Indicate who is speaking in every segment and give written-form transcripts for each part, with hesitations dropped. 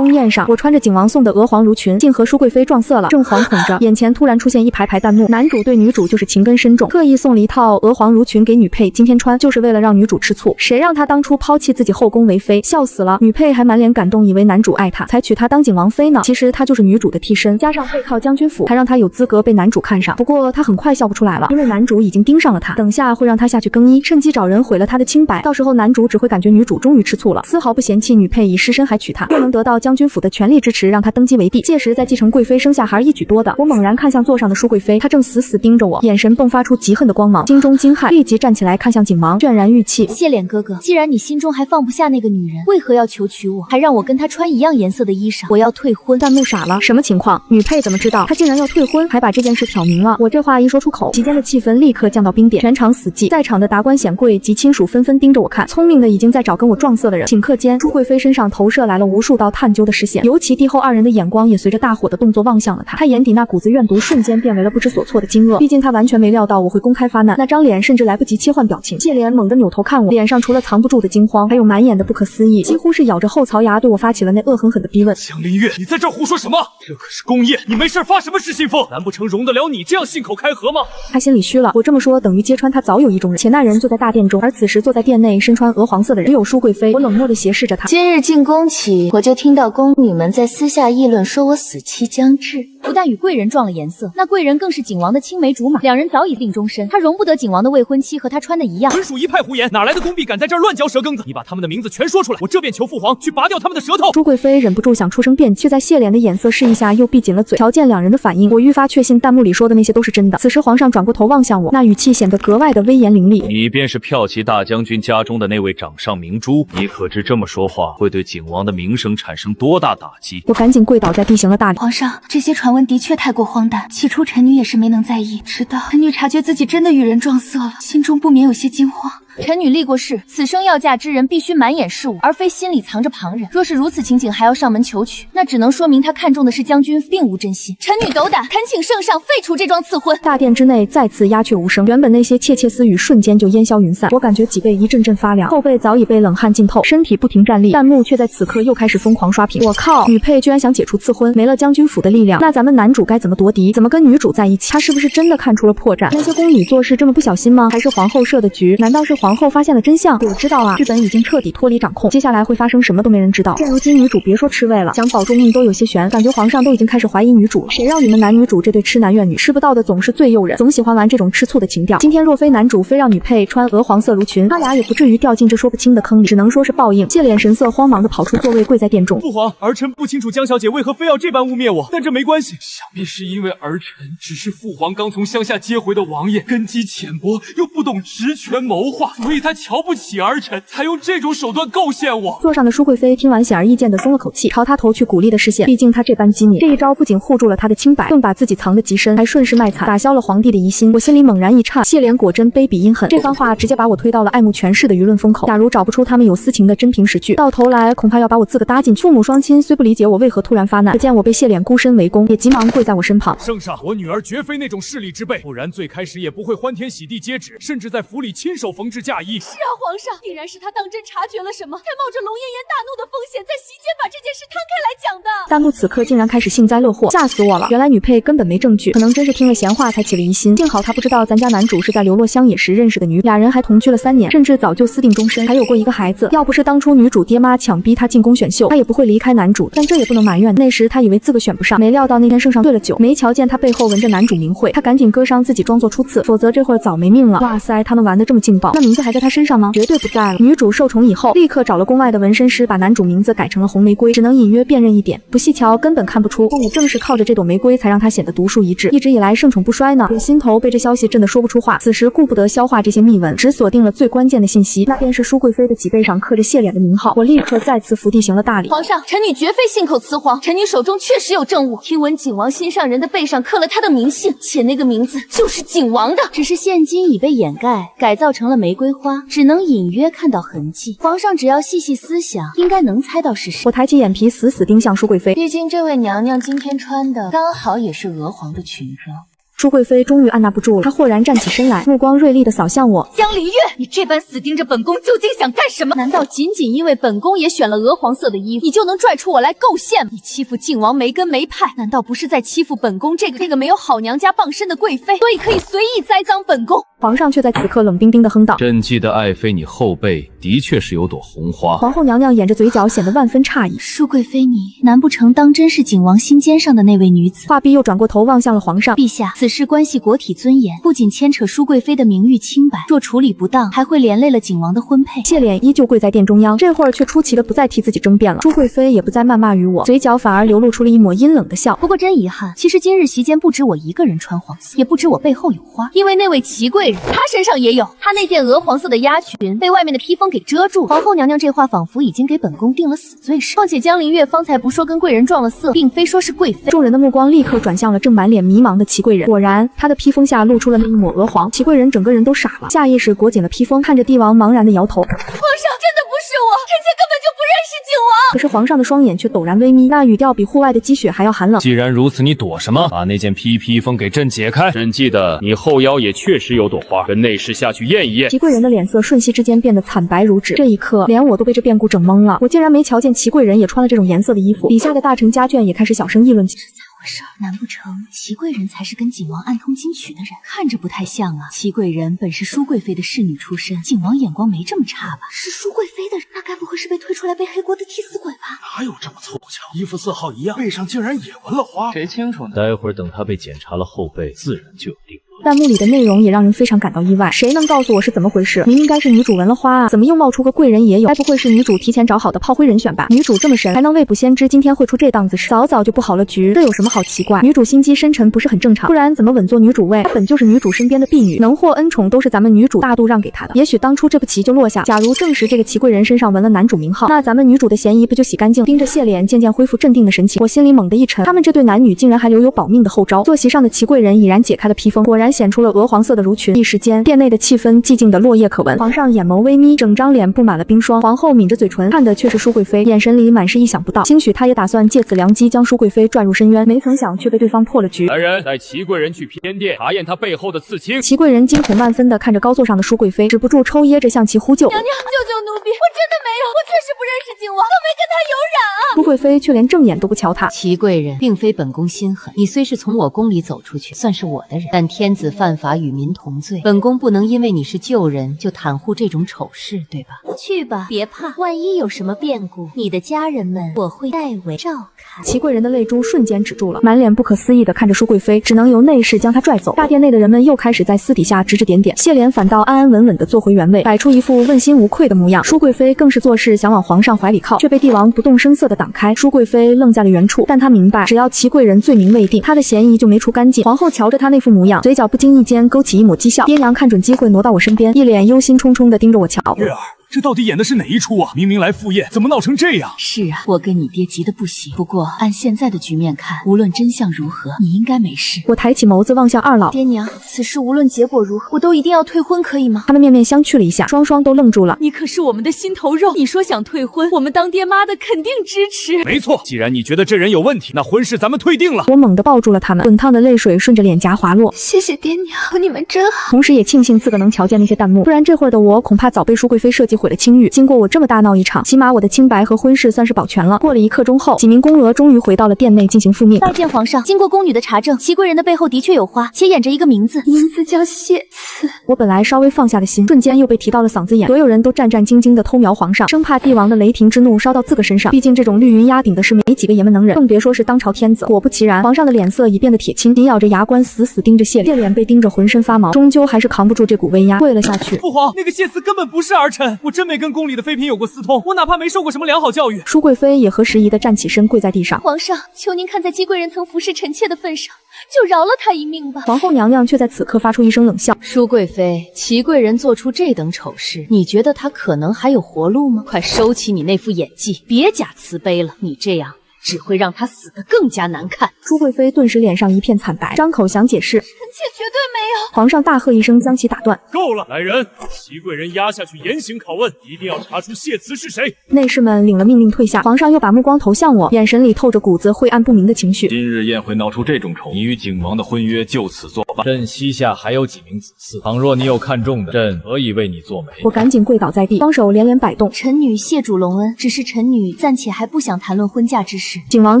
Speaker 1: 宫宴上，我穿着景王送的娥皇襦裙，竟和舒贵妃撞色了，正惶恐着，眼前突然出现一排排弹幕，男主对女主就是情根深重，特意送了一套娥皇襦裙给女配今天穿，就是为了让女主吃醋。谁让他当初抛弃自己后宫为妃，笑死了！女配还满脸感动，以为男主爱她，才娶她当景王妃呢。其实她就是女主的替身，加上背靠将军府，才让她有资格被男主看上。不过她很快笑不出来了，因为男主已经盯上了她，等下会让她下去更衣，趁机找人毁了她的清白。到时候男主只会感觉女主终于吃醋了，丝毫不嫌弃女配以尸身还娶她，又能得到将军府的全力支持，让她登基为帝，届时再继承贵妃生下孩，一举多得。我猛然看向座上的舒贵妃，她正死死盯着我，眼神迸发出极恨的光芒，心中惊骇，立即站起来看向景王，渲然欲泣。
Speaker 2: 谢脸哥哥，既然你心中还放不下那个女人，为何要求娶我，还让我跟她穿一样颜色的衣裳？我要退婚！
Speaker 1: 弹幕傻了，什么情况？女配怎么知道她竟然要退婚，还把这件事挑明了？我这话一说出口，席间的气氛立刻降到冰点，全场死寂，在场的达官显贵及亲属纷纷盯着我看，聪明的已经在找跟我撞色的人。顷刻间，舒贵妃身上投射来了无数道探究的视线，尤其帝后二人的眼光也随着大伙的动作望向了她，她眼底那股子怨毒瞬间变为了不知所措的惊愕。毕竟她完全没料到我会公开发难，那张脸甚至来不及切换表情，谢莲猛地扭头看我，脸上除了藏不住的惊慌，还有满眼的不可思议，几乎是咬着后槽牙对我发起了那恶狠狠的逼问。
Speaker 3: 江林月，你在这儿胡说什么？这可是宫宴，你没事发什么失心疯？难不成容得了你这样信口开河吗？
Speaker 1: 他心里虚了，我这么说等于揭穿他早有意中人，且那人就在大殿中，而此时坐在殿内身穿鹅黄色的人只有舒贵妃。我冷漠地斜视着他。
Speaker 2: 今日进宫起，我就听到宫女们在私下议论，说我死期将至，不但与贵人撞了颜色，那贵人更是景王的青梅竹马，两人早已定终身，他容不得景王的未婚妻和他穿的一样。
Speaker 3: 纯属一派胡言，哪来的宫婢敢在这儿乱嚼舌根子？你把他们的名字全说出来，我这便求父皇去拔掉他们的舌头。
Speaker 1: 舒贵妃忍不住想出声辩解，却在谢脸的眼色示意下又闭紧了嘴。瞧见两人的反应，我愈发确信弹幕里说的那些都是真的。此时皇上转过头望向我，那语气显得格外的威严凌厉。
Speaker 4: 你便是骠骑大将军家中的那位掌上明珠，你可知这么说话会对景王的名声产生多大打击？
Speaker 1: 我赶紧跪倒在地行了大礼。
Speaker 2: 皇上，这些传闻的确太过荒诞，起初臣女也是没能在意，直到臣女察觉自己真的与人撞色了，心中不免有些惊慌。臣女立过誓，此生要嫁之人必须满眼是我，而非心里藏着旁人。若是如此情景还要上门求娶，那只能说明他看中的是将军，并无真心。臣女斗胆，恳请圣上废除这桩赐婚。
Speaker 1: 大殿之内再次鸦雀无声，原本那些窃窃私语瞬间就烟消云散。我感觉脊背一阵阵发凉，后背早已被冷汗浸透，身体不停站立，弹幕却在此刻又开始疯狂刷屏。我靠，女配居然想解除赐婚，没了将军府的力量，那咱们男主该怎么夺嫡？怎么跟女主在一起？他是不是真的看出了破绽？那些宫女做事这么不小心吗？还是皇后设的局？难道是皇后发现了真相？我知道啊，剧本已经彻底脱离掌控，接下来会发生什么都没人知道。现如今女主别说吃味了，想保住命都有些悬，感觉皇上都已经开始怀疑女主了。谁让你们男女主这对痴男怨女，吃不到的总是最诱人，总喜欢玩这种吃醋的情调。今天若非男主非让女配穿鹅黄色襦裙，他俩也不至于掉进这说不清的坑里，只能说是报应。谢脸神色慌忙地跑出座位，跪在殿中。
Speaker 3: 父皇，儿臣不清楚江小姐为何非要这般污蔑我，但这没关系，想必是因为儿臣只是父皇刚从乡下接回的王爷，根基浅薄，又不懂职权谋划，所以他瞧不起儿臣，才用这种手段构陷我。
Speaker 1: 座上的舒贵妃听完显而易见的松了口气，朝他投去鼓励的视线。毕竟他这般机敏，这一招不仅护住了他的清白，更把自己藏得极深，还顺势卖惨，打消了皇帝的疑心。我心里猛然一颤，谢莲果真卑鄙阴狠，这番话直接把我推到了爱慕权势的舆论风口。假如找不出他们有私情的真凭实据，到头来恐怕要把我自个搭进去。父母双亲虽不理解我为何突然发难，可见我被谢脸孤身围攻，也急忙跪在我身旁。
Speaker 3: 圣上，我女儿绝非那种势利之辈，不然最开始也不会欢天喜地接旨，甚至在府里亲手缝制嫁衣。
Speaker 5: 是啊，皇上，必然是他当真察觉了什么，才冒着龙嫣嫣大怒的风险，在席间把这件事摊开来讲的。
Speaker 1: 弹幕此刻竟然开始幸灾乐祸，吓死我了！原来女配根本没证据，可能真是听了闲话才起了疑心。幸好她不知道咱家男主是在流落乡野时认识的女，俩人还同居了3年，甚至早就私定终身，还有过一个孩子。要不是当初女主爹妈强逼她进宫选秀，她也不会离开男主。但这也不能埋怨，那时她以为自个选不上，没料到那天圣上兑了酒，没瞧见她背后纹着男主名讳，她赶紧割伤自己装作初次，否则这会儿早没命了。哇塞，他们玩得这么劲爆，那名字还在她身上吗？绝对不在了。女主受宠以后，立刻找了宫外的纹身师，把男主名字改成了红玫瑰，只能隐约辨认一点，不细瞧根本看不出。也正是靠着这朵玫瑰，才让他显得独树一帜，一直以来盛宠不衰呢。我心头被这消息震得说不出话，此时顾不得消化这些密文，只锁定了最关键的信息，那便是舒贵妃的脊背上刻着谢脸的名号。我立刻再次伏地行了大礼。
Speaker 2: 皇上，臣女绝非信口雌黄，臣女手中确实有证物，听闻景王心上人的背上刻了他的名姓，且那个名字就是景王的，只是现今已被掩盖，改造成了玫瑰花，只能隐约看到痕迹。皇上只要细细思想，应该能猜到是谁。
Speaker 1: 我抬起眼皮，死死盯向舒贵妃。
Speaker 2: 毕竟这位娘娘今天穿的刚好也是娥皇的裙装。
Speaker 1: 舒贵妃终于按捺不住了，她豁然站起身来，目光锐利地扫向我。
Speaker 2: 江凌月，你这般死盯着本宫，究竟想干什么？难道仅仅因为本宫也选了鹅黄色的衣服，你就能拽出我来构陷吗？你欺负靖王没根没派，难道不是在欺负本宫这个没有好娘家傍身的贵妃，所以可以随意栽赃本宫？
Speaker 1: 皇上却在此刻冷冰冰地哼道：“
Speaker 4: 朕记得爱妃你后背的确是有朵红花。”
Speaker 1: 皇后娘娘掩着嘴角，显得万分诧异。
Speaker 2: 舒贵妃你，难不成当真是景王心尖上的那位女子？
Speaker 1: 话毕，又转过头望向了皇上。
Speaker 2: 陛下，此事关系国体尊严，不仅牵扯舒贵妃的名誉清白，若处理不当，还会连累了景王的婚配。
Speaker 1: 谢脸依旧跪在殿中央，这会儿却出奇的不再替自己争辩了。舒贵妃也不再谩骂于我，嘴角反而流露出了一抹阴冷的笑。
Speaker 2: 不过真遗憾，其实今日席间不止我一个人穿黄色，也不止我背后有花，因为那位齐贵人，她身上也有。她那件鹅黄色的鸦裙被外面的披风给遮住。皇后娘娘这话仿佛已经给本宫定了死罪似的。况且江凌月方才不说跟贵人撞了色，并非说是贵妃。
Speaker 1: 众人的目光立刻转向了正满脸迷茫的齐贵人。果然，她的披风下露出了那一抹鹅黄。齐贵人整个人都傻了，下意识裹紧了披风，看着帝王茫然的摇头。
Speaker 2: 皇上，真的不是我，臣妾根本就不认识景王。
Speaker 1: 可是皇上的双眼却陡然微眯，那语调比户外的积雪还要寒冷。
Speaker 4: 既然如此，你躲什么？把那件披风给朕解开。朕记得你后腰也确实有朵花，跟内侍下去验一验。
Speaker 1: 齐贵人的脸色瞬息之间变得惨白如纸，这一刻连我都被这变故整懵了。我竟然没瞧见齐贵人也穿了这种颜色的衣服，底下的大臣家眷也开始小声议论起。
Speaker 2: 回事？难不成齐贵人才是跟景王暗通金曲的人？看着不太像啊。齐贵人本是舒贵妃的侍女出身，景王眼光没这么差吧？是舒贵妃的人，那该不会是被推出来背黑锅的替死鬼吧？
Speaker 3: 哪有这么凑巧？衣服色号一样，背上竟然也纹了花，谁清楚呢？
Speaker 4: 待会儿等他被检查了后背，自然就有定论。
Speaker 1: 弹幕里的内容也让人非常感到意外，谁能告诉我是怎么回事？明明该是女主纹了花啊，怎么又冒出个贵人也有？该不会是女主提前找好的炮灰人选吧？女主这么神，还能未卜先知今天会出这档子事，早早就布好了局，这有什么好奇怪？女主心机深沉不是很正常，不然怎么稳坐女主位？她本就是女主身边的婢女，能获恩宠都是咱们女主大度让给她的。也许当初这步棋就落下，假如证实这个齐贵人身上纹了男主名号，那咱们女主的嫌疑不就洗干净？盯着谢脸渐渐恢复镇定的神情，我心里猛地一沉，他们这对男女竟然还留有保命的后招。坐席上的齐贵人已然解开了披风，果然显出了鹅黄色的襦裙，一时间殿内的气氛寂静的落叶可闻。皇上眼眸微眯，整张脸布满了冰霜。皇后抿着嘴唇，看的却是舒贵妃，眼神里满是意想不到。兴许她也打算借此良机将舒贵妃拽入深渊，没曾想却被对方破了局。
Speaker 4: 来人，带齐贵人去偏殿查验她背后的刺青。
Speaker 1: 齐贵人惊恐万分地看着高座上的舒贵妃，止不住抽噎着向其呼救。
Speaker 2: 娘娘，救救奴婢！我真的没有，我确实不认识景王，更没跟他有染啊！
Speaker 1: 舒贵妃却连正眼都不瞧他。
Speaker 6: 齐贵人并非本宫心狠，你虽是从我宫里走出去，算是我的人，但天子犯法与民同罪，本宫不能因为你是旧人就袒护这种丑事，对吧？
Speaker 2: 去吧，别怕，万一有什么变故，你的家人们我会代为照看。
Speaker 1: 齐贵人的泪珠瞬间止住了，满脸不可思议地看着舒贵妃，只能由内侍将她拽走。大殿内的人们又开始在私底下指指点点，谢莲反倒安安稳稳地坐回原位，摆出一副问心无愧的模样。舒贵妃更是做事想往皇上怀里靠，却被帝王不动声色地挡开。舒贵妃愣在了原处，但她明白，只要齐贵人罪名未定，她的嫌疑就没除干净。皇后瞧着她那副模样，嘴角不经意间勾起一抹讥笑。爹娘看准机会挪到我身边，一脸忧心忡忡地盯着我瞧。
Speaker 3: 月儿，这到底演的是哪一出啊？明明来赴宴，怎么闹成这样？
Speaker 6: 是啊，我跟你爹急得不行。不过按现在的局面看，无论真相如何，你应该没事。
Speaker 1: 我抬起眸子望向二老。
Speaker 2: 爹娘，此事无论结果如何，我都一定要退婚，可以吗？
Speaker 1: 他们面面相觑了一下，双双都愣住了。
Speaker 5: 你可是我们的心头肉，你说想退婚，我们当爹妈的肯定支持。
Speaker 3: 没错，既然你觉得这人有问题，那婚事咱们退定了。
Speaker 1: 我猛地抱住了他们，滚烫的泪水顺着脸颊滑落。
Speaker 2: 谢谢爹娘，你们真好。
Speaker 1: 同时也庆幸自个能瞧见那些弹幕，不然这会儿的我恐怕早被舒贵妃设计毁了清誉。经过我这么大闹一场，起码我的清白和婚事算是保全了。过了1刻钟后，几名宫娥终于回到了殿内进行复命。
Speaker 2: 拜见皇上，经过宫女的查证，齐贵人的背后的确有花，且掩着一个名字，名字叫谢慈。
Speaker 1: 我本来稍微放下的心，瞬间又被提到了嗓子眼。所有人都战战兢兢地偷瞄皇上，生怕帝王的雷霆之怒烧到自个身上。毕竟这种绿云压顶的事，没几个爷们能忍，更别说是当朝天子。果不其然，皇上的脸色已变得铁青，紧咬着牙关，死死盯着谢脸被盯着浑身发毛，终究还是扛不住这股威压，跪了下去。
Speaker 3: 父皇，那个谢慈根本不是儿臣，我真没跟宫里的妃嫔有过私通，我哪怕没受过什么良好教育。
Speaker 1: 舒贵妃也合时宜地站起身，跪在地上。
Speaker 2: 皇上，求您看在齐贵人曾服侍臣妾的份上，就饶了他一命吧。
Speaker 1: 皇后娘娘却在此刻发出一声冷笑。
Speaker 6: 舒贵妃，齐贵人做出这等丑事，你觉得他可能还有活路吗？快收起你那副演技，别假慈悲了，你这样只会让他死得更加难看。
Speaker 1: 舒贵妃顿时脸上一片惨白，张口想解释，
Speaker 2: 臣妾绝对没有。
Speaker 1: 皇上大喝一声，将其打断。
Speaker 3: 够了，来人，齐贵人押下去严刑拷问，一定要查出谢慈是谁。
Speaker 1: 内侍们领了命令退下，皇上又把目光投向我，眼神里透着股子晦暗不明的情绪。
Speaker 4: 今日宴会闹出这种丑，你与景王的婚约就此作吧。朕膝下还有几名子嗣，倘若你有看中的，朕可以为你做媒。
Speaker 1: 我赶紧跪倒在地，双手连连摆动。
Speaker 2: 臣女谢主隆恩，只是臣女暂且还不想谈论婚嫁之事。
Speaker 1: 景王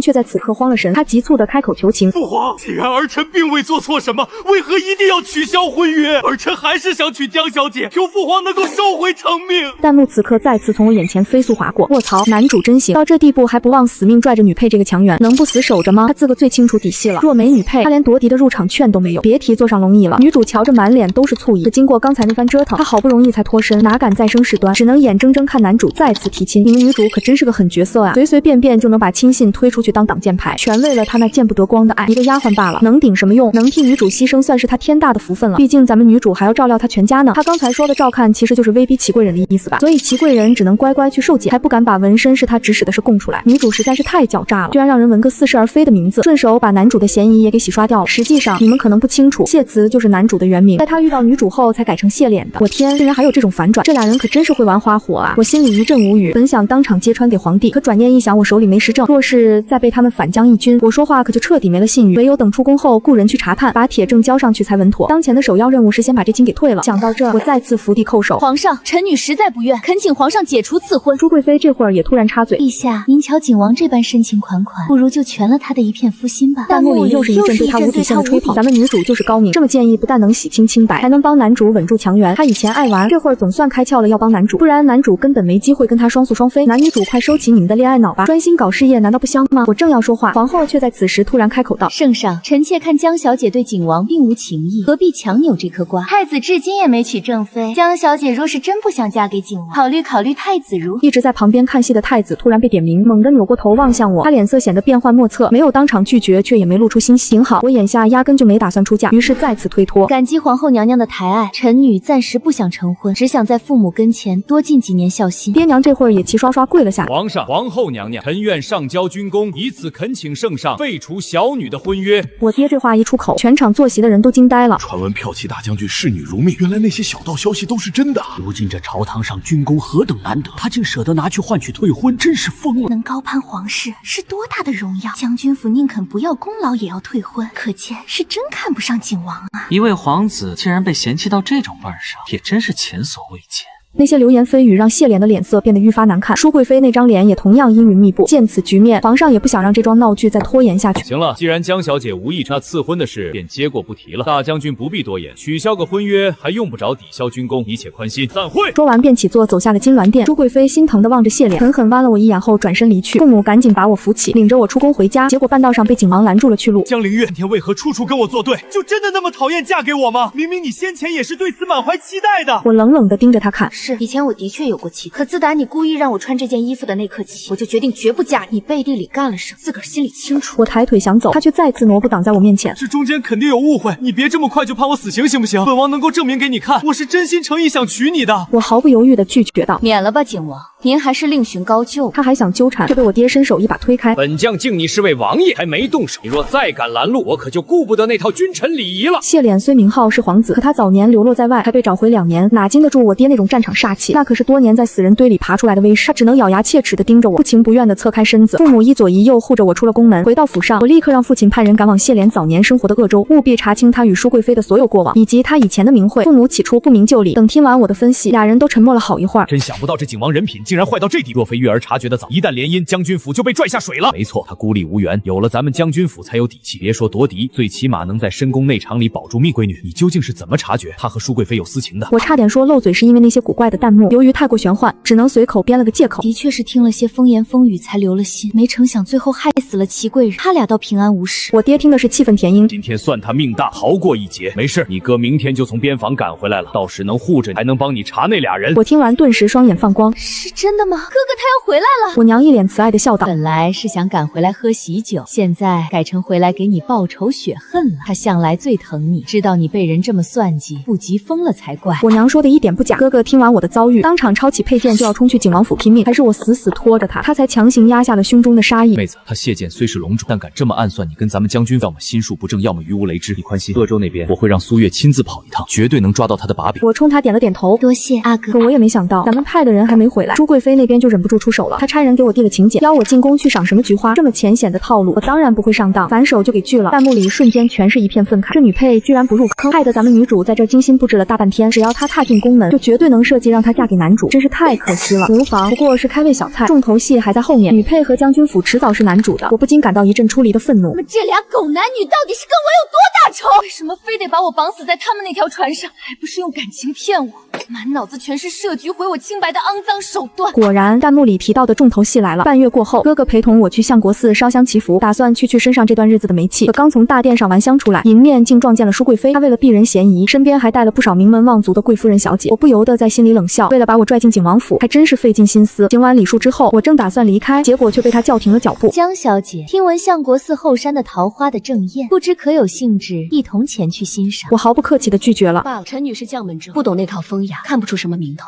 Speaker 1: 却在此刻慌了神，他急促地开口求情：
Speaker 3: 父皇，既然儿臣并未做错什么，为何一定要取消婚约？儿臣还是想娶江小姐，求父皇能够收回成命。
Speaker 1: 弹幕此刻再次从我眼前飞速划过。卧槽，男主真行，到这地步还不忘死命拽着女配这个强援，能不死守着吗？他自个最清楚底细了。若没女配，他连夺嫡的入场券都没有，别提坐上龙椅了。女主瞧着满脸都是醋意，可经过刚才那番折腾，她好不容易才脱身，哪敢再生事端，只能眼睁睁看男主再次提亲。你们女主可真是个狠角色啊，随随便便就能把亲信推出去当挡箭牌，全为了他那见不得光的爱。一个丫鬟罢了，能顶什么用？能替女主牺牲，算是她天大的福分了。毕竟咱们女主还要照料她全家呢。她刚才说的照看，其实就是威逼齐贵人的意思吧？所以齐贵人只能乖乖去受检，还不敢把纹身是她指使的事供出来。女主实在是太狡诈了，居然让人纹个似是而非的名字，顺手把男主的嫌疑也给洗刷掉了。实际上你们可能不清楚，谢慈就是男主的原名，在他遇到女主后才改成谢脸的。我天，竟然还有这种反转，这俩人可真是会玩花火啊！我心里一阵无语，本想当场揭穿给皇帝，可转念一想，我手里没实证，若是再被他们反将一军，我说话可就彻底没了信誉。唯有等出宫后雇人去查探，把铁证交上去才稳妥。当前的首要任务是先把这亲给退了。想到这，我再次伏地叩首。
Speaker 2: 皇上，臣女实在不愿，恳请皇上解除赐婚。
Speaker 1: 朱贵妃这会儿也突然插嘴：
Speaker 2: 陛下，您瞧景王这般深情款款，不如就全了他的一片夫心吧。
Speaker 1: 弹幕里又是一阵对他无底线的吹捧。咱们女主就是高明，这么建议不但能洗清清白，还能帮男主稳住强援。他以前爱玩，这会儿总算开窍了，要帮男主，不然男主根本没机会跟他双宿双飞。男女主快收起你们的恋爱脑吧，专心搞事业难道不香吗？我正要说话，皇后却在此时突然开口道：
Speaker 2: 圣上，臣妾看江小姐对景王并无情意，何必强扭这颗瓜？太子至今也没娶正妃，江小姐若是真不想嫁给景王，考虑考虑太子如。
Speaker 1: 一直在旁边看戏的太子突然被点名，猛地扭过头望向我，他脸色显得变幻莫测，没有当场拒绝，却也没露出心息。幸好我眼下压根就没打算出嫁，于是再次推脱。
Speaker 2: 感激皇后娘娘的抬爱，臣女暂时不想成婚，只想在父母跟前多尽几年孝心。
Speaker 1: 爹娘这会儿也齐刷刷跪了下来。
Speaker 4: 皇上、皇后娘娘，臣愿上交军功，以此恳请圣上废除小女的婚约。
Speaker 1: 我爹这话一出口，全场坐席的人都惊呆了。
Speaker 7: 传闻骠骑大将军视女如命，原来那些小道消息都是真的。如今这朝堂上军功何等难得，他竟舍得拿去换取退婚，真是疯了。
Speaker 2: 能高攀皇室是多大的荣耀，将军府宁肯不要功劳也要退婚，可见是真看不上景王啊！
Speaker 8: 一位皇子竟然被嫌弃到这种份上，也真是前所未见。
Speaker 1: 那些流言蜚语让谢莲的脸色变得愈发难看，舒贵妃那张脸也同样阴云密布。见此局面，皇上也不想让这桩闹剧再拖延下去。
Speaker 4: 行了，既然江小姐无意，那赐婚的事便接过不提了。大将军不必多言，取消个婚约还用不着抵消军功，一切宽心。散会。
Speaker 1: 说完便起坐走下了金銮殿。朱贵妃心疼地望着谢莲，狠狠剜了我一眼后转身离去。父母赶紧把我扶起，领着我出宫回家。结果半道上被景王拦住了去路。
Speaker 3: 江灵月，今天为何处处跟我作对？就真的那么讨厌嫁给我吗？明明你先前也是对此满怀期待的。
Speaker 1: 我冷冷地盯着他看。
Speaker 2: 是，以前我的确有过期待，可自打你故意让我穿这件衣服的那刻起，我就决定绝不嫁你。你背地里干了什么，自个儿心里清楚。
Speaker 1: 我抬腿想走，他却再次挪步挡在我面前。
Speaker 3: 这中间肯定有误会，你别这么快就判我死刑行不行？本王能够证明给你看，我是真心诚意想娶你的。
Speaker 1: 我毫不犹豫地拒绝道：
Speaker 2: 免了吧，景王，您还是另寻高就。
Speaker 1: 他还想纠缠，却被我爹伸手一把推开。
Speaker 4: 本将敬你是位王爷，还没动手，你若再敢拦路，我可就顾不得那套君臣礼仪了。
Speaker 1: 谢脸虽名号是皇子，可他早年流落在外，还被找回2年，哪经得住我爹那种战场煞气？那可是多年在死人堆里爬出来的威势，他只能咬牙切齿地盯着我，不情不愿地侧开身子。父母一左一右护着我出了宫门，回到府上，我立刻让父亲派人赶往谢莲早年生活的鄂州，务必查清他与舒贵妃的所有过往，以及他以前的名讳。父母起初不明就里，等听完我的分析，俩人都沉默了好一会儿。
Speaker 4: 真想不到这景王人品竟然坏到这地步，若非月儿察觉得早，一旦联姻，将军府就被拽下水了。没错，他孤立无援，有了咱们将军府才有底气，别说夺嫡，最起码能在深宫内场里保住蜜闺女。你究竟是怎么察觉他和舒贵妃有私情的？
Speaker 1: 我差点说漏嘴，是因为那些古怪的弹幕，由于太过玄幻，只能随口编了个借口。
Speaker 2: 的确是听了些风言风语才留了心，没成想最后害死了齐贵人，他俩倒平安无事。
Speaker 1: 我爹听的是气愤填膺，
Speaker 4: 今天算他命大，逃过一劫。没事，你哥明天就从边防赶回来了，到时能护着你，还能帮你查那俩人。
Speaker 1: 我听完顿时双眼放光，
Speaker 2: 是真的吗？哥哥他要回来了。
Speaker 1: 我娘一脸慈爱的笑道，
Speaker 6: 本来是想赶回来喝喜酒，现在改成回来给你报仇雪恨了。他向来最疼你，知道你被人这么算计，不急疯了才怪。
Speaker 1: 我娘说的一点不假。哥哥听完我的遭遇，当场抄起佩剑就要冲去景王府拼命，还是我死死拖着他，他才强行压下了胸中的杀意。
Speaker 4: 妹子，他谢剑虽是隆重，但敢这么暗算你跟咱们将军，要么心术不正，要么于无雷之。你宽心，鄂州那边我会让苏月亲自跑一趟，绝对能抓到他的把柄。
Speaker 1: 我冲他点了点头，
Speaker 2: 多谢阿哥。
Speaker 1: 可我也没想到，咱们派的人还没回来，朱贵妃那边就忍不住出手了，她差人给我递了请柬，邀我进宫去赏什么菊花，这么浅显的套路，我当然不会上当，反手就给拒了。弹幕里瞬间全是一片愤慨，这女配居然不入坑，害得咱们女主在这精心布置了大半天，只要她踏进宫门，就绝对能设计让她嫁给男主，真是太可惜了。无妨，不过是开胃小菜，重头戏还在后面。女配和将军府迟早是男主的，我不禁感到一阵出离的愤怒。
Speaker 2: 你们这俩狗男女到底是跟我有多大仇？为什么非得把我绑死在他们那条船上，还不是用感情骗我？满脑子全是设局毁我清白的肮脏手段。
Speaker 1: 果然，弹幕里提到的重头戏来了。半月过后，哥哥陪同我去相国寺烧香祈福，打算去身上这段日子的霉气。可刚从大殿上完香出来，迎面竟撞见了舒贵妃。她为了避人嫌疑，身边还带了不少名门望族的贵夫人小姐。我不由得在心里冷笑，为了把我拽进景王府，还真是费尽心思。行完礼数之后，我正打算离开，结果却被她叫停了脚步。
Speaker 6: 江小姐，听闻相国寺后山的桃花的正艳，不知可有兴致一同前去欣赏？
Speaker 1: 我毫不客气地拒绝了。
Speaker 9: 罢了，陈女士将门之后，不懂那套风雅，看不出什么名头，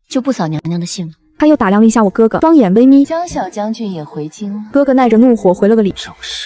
Speaker 9: 就不扫娘娘的兴了。
Speaker 1: 他又打量了一下我哥哥，双眼微眯。
Speaker 2: 江小将军也回京了。
Speaker 1: 哥哥耐着怒火回了个礼。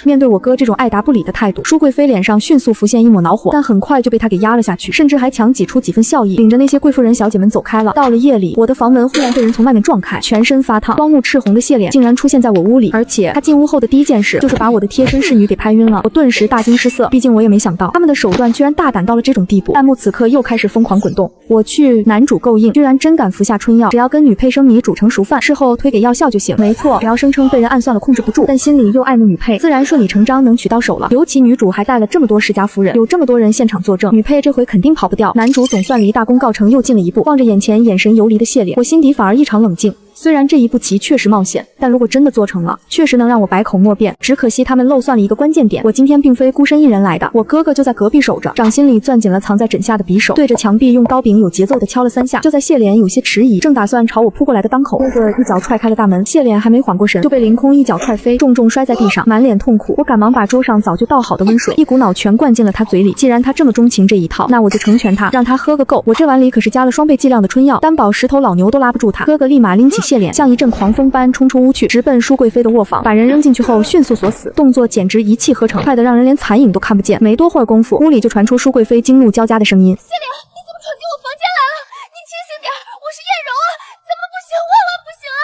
Speaker 1: 面对我哥这种爱答不理的态度，舒贵妃脸上迅速浮现一抹恼火，但很快就被他给压了下去，甚至还强挤出几分笑意，领着那些贵妇人小姐们走开了。到了夜里，我的房门忽然被人从外面撞开，全身发烫、双目赤红的谢脸竟然出现在我屋里，而且他进屋后的第一件事就是把我的贴身侍女给拍晕了。我顿时大惊失色，毕竟我也没想到他们的手段居然大胆到了这种地步。弹幕此刻又开始疯狂滚动，我去男主够硬，居然真敢服下春药，只要跟女配生米煮成熟饭，事后推给药效就行。没错，只要声称被人暗算了控制不住，但心里又爱慕女配，自然顺理成章能娶到手了。尤其女主还带了这么多世家夫人，有这么多人现场作证，女配这回肯定跑不掉。男主总算离大功告成又近了一步，望着眼前眼神游离的谢脸，我心底反而异常冷静。虽然这一步棋确实冒险，但如果真的做成了，确实能让我百口莫辩。只可惜他们漏算了一个关键点，我今天并非孤身一人来的，我哥哥就在隔壁守着。掌心里攥紧了藏在枕下的匕首，对着墙壁用刀柄有节奏地敲了3下。就在谢脸有些迟疑，正打算朝我扑过来的当口，哥哥一脚踹开了大门，谢脸还没缓过神，就被凌空一脚踹飞，重重摔在地上，满脸痛苦。我赶忙把桌上早就倒好的温水一股脑全灌进了他嘴里。既然他这么钟情这一套，那我就成全他，让他喝个够。我这碗里可是加了双倍剂量的春药，担保石头老牛都拉不住他。哥哥立马拎起谢脸，像一阵狂风般冲出屋去，直奔舒贵妃的卧房，把人扔进去后迅速锁死，动作简直一气呵成，快得让人连残影都看不见。没多会儿功夫，屋里就传出舒贵妃惊怒交加的声音：“
Speaker 2: 谢脸，你怎么闯进我房间来了？你清醒点，我是艳柔啊，怎么不行？万万不行啊！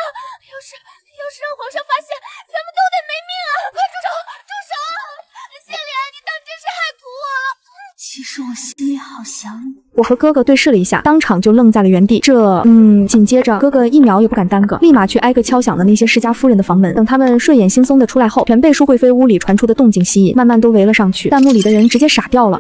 Speaker 2: 要是让皇上发现，咱们都得没命啊！快住手，住手啊！谢脸，你当真是害苦我？其实我心里好想你。”
Speaker 1: 我和哥哥对视了一下，当场就愣在了原地。紧接着哥哥一秒也不敢耽搁，立马去挨个敲响了那些世家夫人的房门。等他们睡眼惺忪的出来后，全被舒贵妃屋里传出的动静吸引，慢慢都围了上去。弹幕里的人直接傻掉了，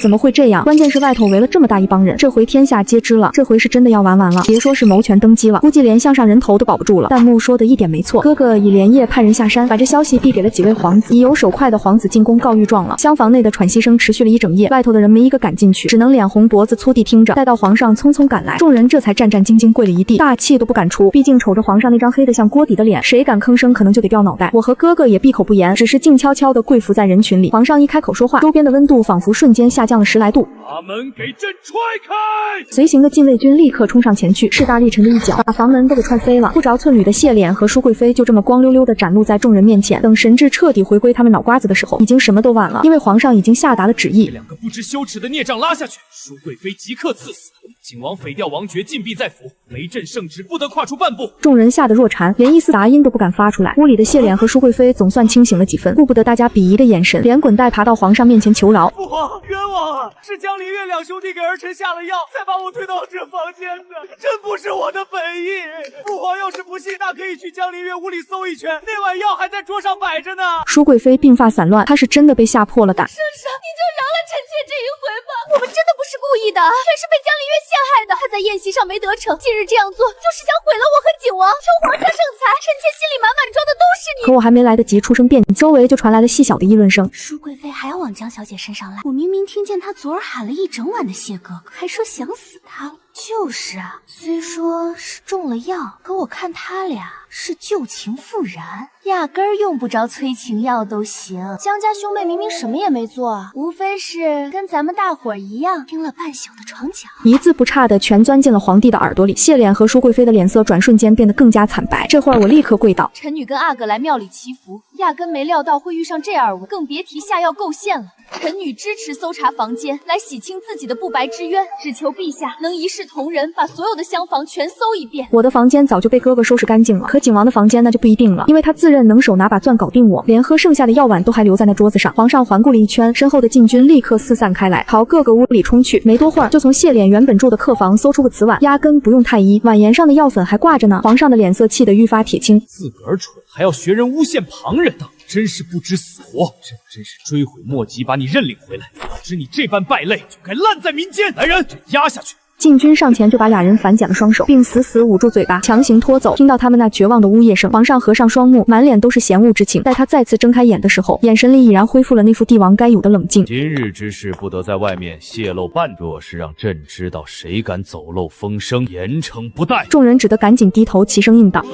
Speaker 1: 怎么会这样？关键是外头围了这么大一帮人，这回天下皆知了，这回是真的要完了。别说是谋权登基了，估计连项上人头都保不住了。弹幕说的一点没错，哥哥已连夜派人下山，把这消息递给了几位皇子，已有手快的皇子进宫告御状了。厢房内的喘息声持续了一整夜，外头的人没一个敢进去，只能脸红脖子粗地听着。待到皇上匆匆赶来，众人这才战战兢兢跪了一地，大气都不敢出。毕竟瞅着皇上那张黑得像锅底的脸，谁敢吭声可能就得掉脑袋。我和哥哥也闭口不言，只是静悄悄地跪伏在人群里。皇上一开口说话，周边的温度仿佛瞬间下降了10来度。
Speaker 3: 把门给朕踹开！
Speaker 1: 随行的禁卫军立刻冲上前去，势大力沉的一脚把房门都给踹飞了。不着寸缕的谢脸和舒贵妃就这么光溜溜地展露在众人面前。等神智彻底回归他们脑瓜子的时候，已经什么都晚了，因为皇上已经下达了旨意，
Speaker 3: 这2个不知羞耻的孽障拉下去，舒贵妃即刻赐死。景王匪调王爵禁闭在府，雷震圣旨不得跨出半步。
Speaker 1: 众人吓得若蝉，连一丝杂音都不敢发出来。屋里的谢脸和舒贵妃总算清醒了几分，顾不得大家鄙夷的眼神，连滚带爬到皇上面前求饶：“
Speaker 3: 父皇，冤枉啊！是江离月2兄弟给儿臣下了药，才把我推到这房间的，真不是我的本意。父皇要是不信，那可以去江离月屋里搜一圈，那碗药还在桌上摆着呢。”
Speaker 1: 舒贵妃鬓发散乱，她是真的被吓破了胆。
Speaker 2: 圣上，你就饶了臣妾这一回吧，我们真的不是故意的，全是被江离月陷害的。他在宴席上没得逞，今日这样做就是想毁了我和景王，求皇上圣裁。臣妾心里满满装的都是你。
Speaker 1: 可我还没来得及出声辩解，周围就传来了细小的议论声。
Speaker 2: 舒贵妃还要往江小姐身上赖，我明明听见她昨儿喊了一整晚的谢哥哥，还说想死她了。就是啊，虽说是中了药，可我看他俩是旧情复燃，压根儿用不着催情药都行。江家兄妹明明什么也没做，无非是跟咱们大伙儿一样，听了半宿的床脚，
Speaker 1: 一字不差的全钻进了皇帝的耳朵里。谢脸和舒贵妃的脸色转瞬间变得更加惨白。这会儿我立刻跪倒：
Speaker 2: 臣女跟阿哥来庙里祈福，压根没料到会遇上这二物，更别提下药构陷了。臣女支持搜查房间，来洗清自己的不白之冤，只求陛下能一视同仁，把所有的厢房全搜一遍。
Speaker 1: 我的房间早就被哥哥收拾干净了，可景王的房间那就不一定了，因为他自认能手拿把钻搞定我，连喝剩下的药碗都还留在那桌子上。皇上环顾了一圈，身后的禁军立刻四散开来，朝各个屋里冲去。没多会儿，就从谢脸原本住的客房搜出个瓷碗，压根不用太医，碗沿上的药粉还挂着呢。皇上的脸色气得愈发铁青，
Speaker 4: 自个儿蠢还要学人诬陷旁人呢，真是不知死活！这真是追悔莫及，把你认领回来。早知你这般败类，就该烂在民间。来人，压下去！
Speaker 1: 禁军上前就把俩人反剪了双手，并死死捂住嘴巴，强行拖走。听到他们那绝望的呜咽声，皇上合上双目，满脸都是嫌恶之情。待他再次睁开眼的时候，眼神里已然恢复了那副帝王该有的冷静。
Speaker 4: 今日之事不得在外面泄露半句，若是让朕知道谁敢走漏风声，严惩不贷。
Speaker 1: 众人只得赶紧低头齐声应道。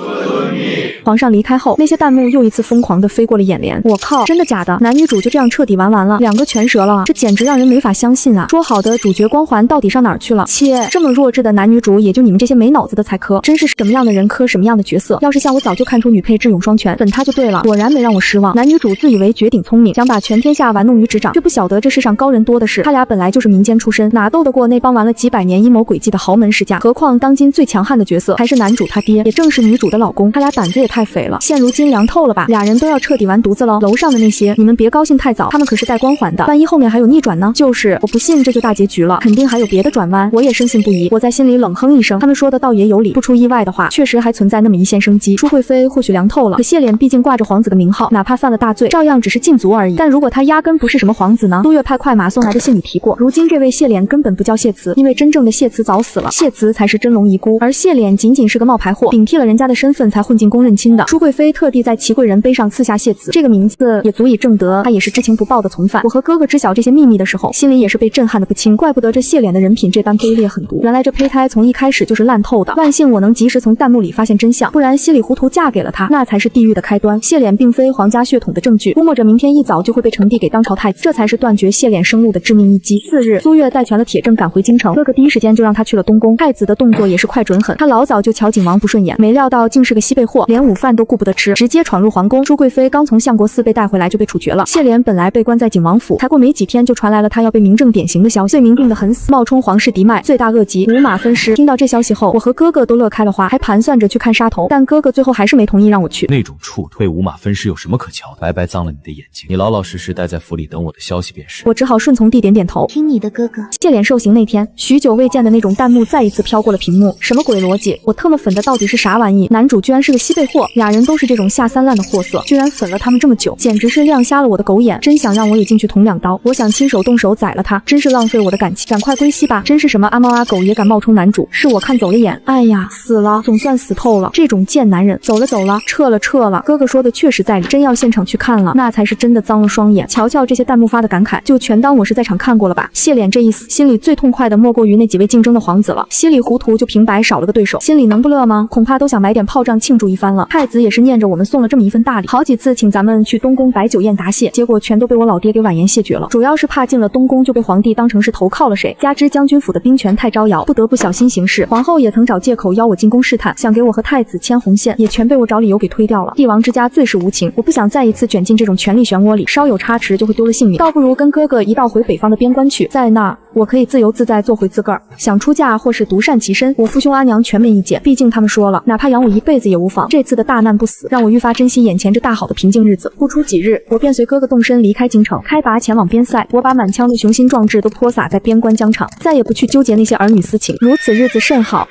Speaker 1: 皇上离开后，那些弹幕又一次疯狂地飞过了眼帘。我靠，真的假的？男女主就这样彻底玩完了，两个全折了，这简直让人没法相信啊！说好的主角光环到底上哪儿去了？切，这么弱智的男女主，也就你们这些没脑子的才磕，真是什么样的人磕什么样的角色。要是像我早就看出女配智勇双全，粉她就对了。果然没让我失望，男女主自以为绝顶聪明，想把全天下玩弄于指掌，却不晓得这世上高人多的是。他俩本来就是民间出身，哪斗得过那帮玩了几百年阴谋诡计的豪门世家？何况当今最强悍的角色还是男主他爹，也正是女主的老公。他俩胆子也太肥了，现如今凉透了吧？俩人都要彻底完犊子了。楼上的那些，你们别高兴太早，他们可是带光环的，万一后面还有逆转呢？就是我不信这就大结局了，肯定还有别的转弯。我也深信不疑，我在心里冷哼一声，他们说的倒也有理，不出意外的话，确实还存在那么一线生机。舒贵妃或许凉透了，可谢脸毕竟挂着皇子的名号，哪怕犯了大罪，照样只是禁足而已。但如果他压根不是什么皇子呢？都月派快马送来的信里提过，如今这位谢脸根本不叫谢慈，因为真正的谢慈早死了，谢慈才是真龙遗孤，而谢脸仅仅是个冒牌货，顶替了人家的身份才混进宫认亲的。舒贵妃特地在齐贵人碑上赐下谢慈这个名字，也足以证得他也是知情不报的从犯。我和哥哥知晓这些秘密的时候，心里也是被震撼的不轻，怪不得这谢脸的人品这般卑劣狠毒，原来这胚胎从一开始就是烂透的。万幸我能及时从弹幕里发现真相，不然稀里糊涂嫁给了他，那才是地狱的开端。谢脸并非皇家血统的证据，估摸着明天一早就会被成帝给当朝太子，这才是断绝谢脸生路的致命一击。次日，苏月带全了铁证赶回京城，哥哥第一时间就让他去了东宫。太子的动作也是快准狠，他老早就瞧景王不顺眼，没料到竟是个西贝货，连午饭都顾不得吃，直接闯入皇宫。舒贵妃刚从相国寺被带回来就被处决了。谢脸本来被关在景王府，才过没几天就传来了他要被明正典刑的消息，罪名定得很死，冒充皇室嫡脉，罪大恶极，五马分尸。听到这消息后，我和哥哥都乐开了花，还盘算着去看杀头，但哥哥最后还是没同意让我去。
Speaker 4: 那种畜生被五马分尸有什么可瞧的？白白脏了你的眼睛，你老老实实待在府里等我的消息便是。
Speaker 1: 我只好顺从地点点头，
Speaker 2: 听你的哥哥。
Speaker 1: 谢脸受刑那天，许久未见的那种弹幕再一次飘过了屏幕，什么鬼逻辑？我特么粉的到底是啥玩意？男主居然是个西贝货，俩人都是这种下三滥的货色，居然粉了他们这么久，简直是亮瞎了我的狗眼。真想让我也进去捅两刀，我想亲手动手宰了他，真是浪费我的感情，赶快归西吧。真是什么阿猫阿狗也敢冒充男主，是我看走了眼。哎呀，死了，总算死透了，这种贱男人。走了，撤了。哥哥说的确实在理，真要现场去看了，那才是真的脏了双眼。瞧瞧这些弹幕发的感慨，就全当我是在场看过了吧。谢脸这一死，心里最痛快的莫过于那几位竞争的皇子了，稀里糊涂就平白少了个对手，心里能不乐吗？恐怕都想买点炮仗庆祝一番了。太子也是念着我们送了这么一份大礼，好几次请咱们去东宫摆酒宴答谢，结果全都被我老爹给婉言谢绝了。主要是怕进了东宫就被皇帝当成是投靠了谁，加之将军府的兵权太招摇，不得不小心行事。皇后也曾找借口邀我进宫试探，想给我和太子牵红线，也全被我找理由给推掉了。帝王之家最是无情，我不想再一次卷进这种权力漩涡里，稍有差池就会丢了性命，倒不如跟哥哥一道回北方的边关去，在那儿我可以自由自在做回自个儿，想出嫁或是独善其身，我父兄阿娘全没意见，毕竟他们说了，哪怕养我一辈子也无妨。这次的大难不死，让我愈发珍惜眼前这大好的平静日子。不出几日，我便随哥哥动身离开京城，开拔前往边塞。我把满腔的雄心壮志都泼洒在边关疆场，再也不去纠结那些儿女私情，如此日子甚好。